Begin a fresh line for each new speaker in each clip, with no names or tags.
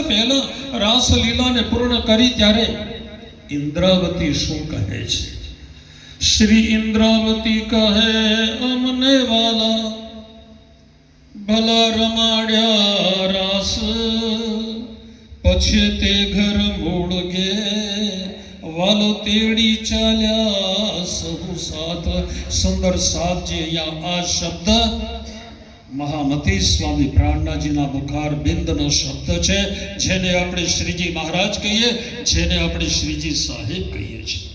પહેલા રાસલીલાને પૂર્ણ કરી ત્યારે ઇન્દ્રાવતી શું કહે છે? શ્રી ઇન્દ્રાવતી કહે અમને વાલા ભલા રમાડ્યા રાસ, પછી તે ઘર મૂળ ગે વાલો તેડી ચાલ્યા સહુ સાથ. સુંદર સાથ જે અહીંયા આ શબ્દ મહામતી સ્વામી પ્રાણનાજીના મુખાર બિંદનો શબ્દ છે, જેને આપણે શ્રીજી મહારાજ કહીએ, જેને આપણે શ્રીજી સાહેબ કહીએ છીએ.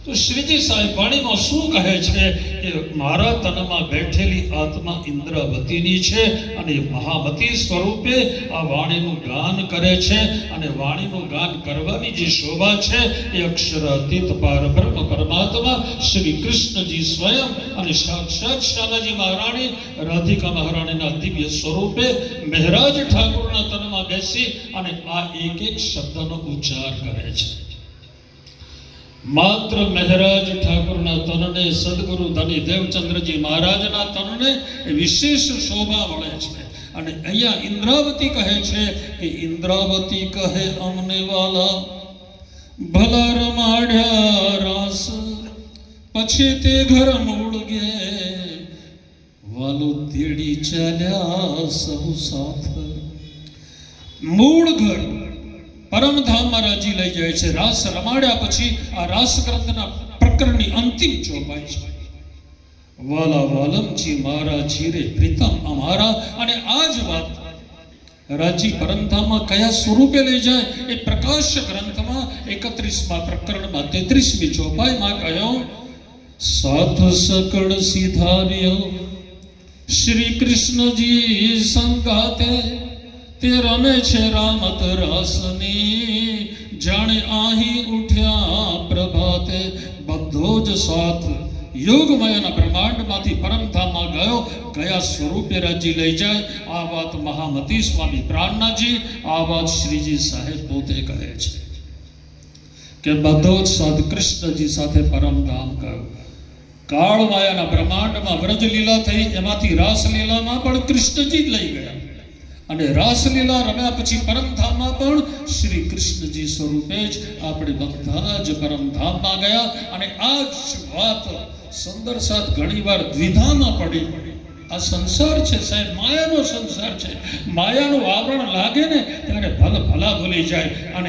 તો શ્રીજી સાહેબ વાણીમાં શું કહે છે કે મારા તનમાં બેઠેલી આત્મા ઇન્દ્રાવતીની છે અને મહામતી સ્વરૂપે આ વાણીનું ગાન કરે છે. અને વાણીનું ગાન કરવાની જે શોભા છે એ અક્ષરાતીત પારબ્રહ્મ પરમાત્મા શ્રી કૃષ્ણજી સ્વયં અને સાક્ષાત શ્યામાજી મહારાણી રાધિકા મહારાણીના દિવ્ય સ્વરૂપે મહેરાજ ઠાકોરના તનમાં બેસી અને આ એક એક શબ્દનો ઉચ્ચાર કરે છે. માત્ર મહેરાજ ઠાકોરના તનને, સદગુરુ ધની દેવચંદ્રજી મહારાજના તનને વિશેષ શોભા મળે છે. અને અહીંયા ઇન્દ્રાવતી કહે છે કે ઇન્દ્રાવતી કહે અમને વાલા ભલા રમાડ્યા રાસ, પછી તે ઘર મૂળ ગે વાલો તેડી ચાલ્યા સહુ સાથ. મૂળ ઘર પરમધામમાં રાજી લઈ જાય છે. રાસ રમાડ્યા પછી આ રાસ ગ્રંથના પ્રકરણની અંતિમ ચોપાઈ છે. વાલા વાલમજી મારા ચીરે પ્રીતમ અમારા. અને આ જ વાત રાજી પરમધામમાં કયા સ્વરૂપે લઈ જાય એ પ્રકાશ ગ્રંથમાં 31મા પ્રકરણમાં 33મી ચોપાઈમાં કહ્યું, સાથ સકળ સિધાર્યો શ્રી કૃષ્ણજી સંગાતે, તે રમે છે રામત રાસની, જાણે આહી ઉઠ્યા પ્રભાતે. બધો જ સાથ યોગમયના બ્રહ્માંડમાંથી પરમધામમાં ગયો, કયા સ્વરૂપે રાજી લઈ જાય. આ વાત મહામતી સ્વામી પ્રાણનાજી, આ વાત શ્રીજી સાહેબ પોતે કહે છે કે બધો જ સાથ કૃષ્ણજી સાથે પરમધામ ગયો. કાળમાયાના બ્રહ્માંડમાં વ્રજલીલા થઈ, એમાંથી રાસલીલામાં પણ કૃષ્ણજી જ લઈ ગયા. અને રાસલીલા રમ્યા પછી પરમધામમાં પણ શ્રી કૃષ્ણજી સ્વરૂપે જ આપણે બધા જ પરમધામમાં ગયા. અને આ જ વાત સુંદર સાથ ઘણીવાર દ્વિધામાં પડી. આ સંસાર છે સાહેબ, માયાનો સંસાર છે. માયાનું આવરણ લાગે ને ત્યારે ભલા ભૂલી જાય. અને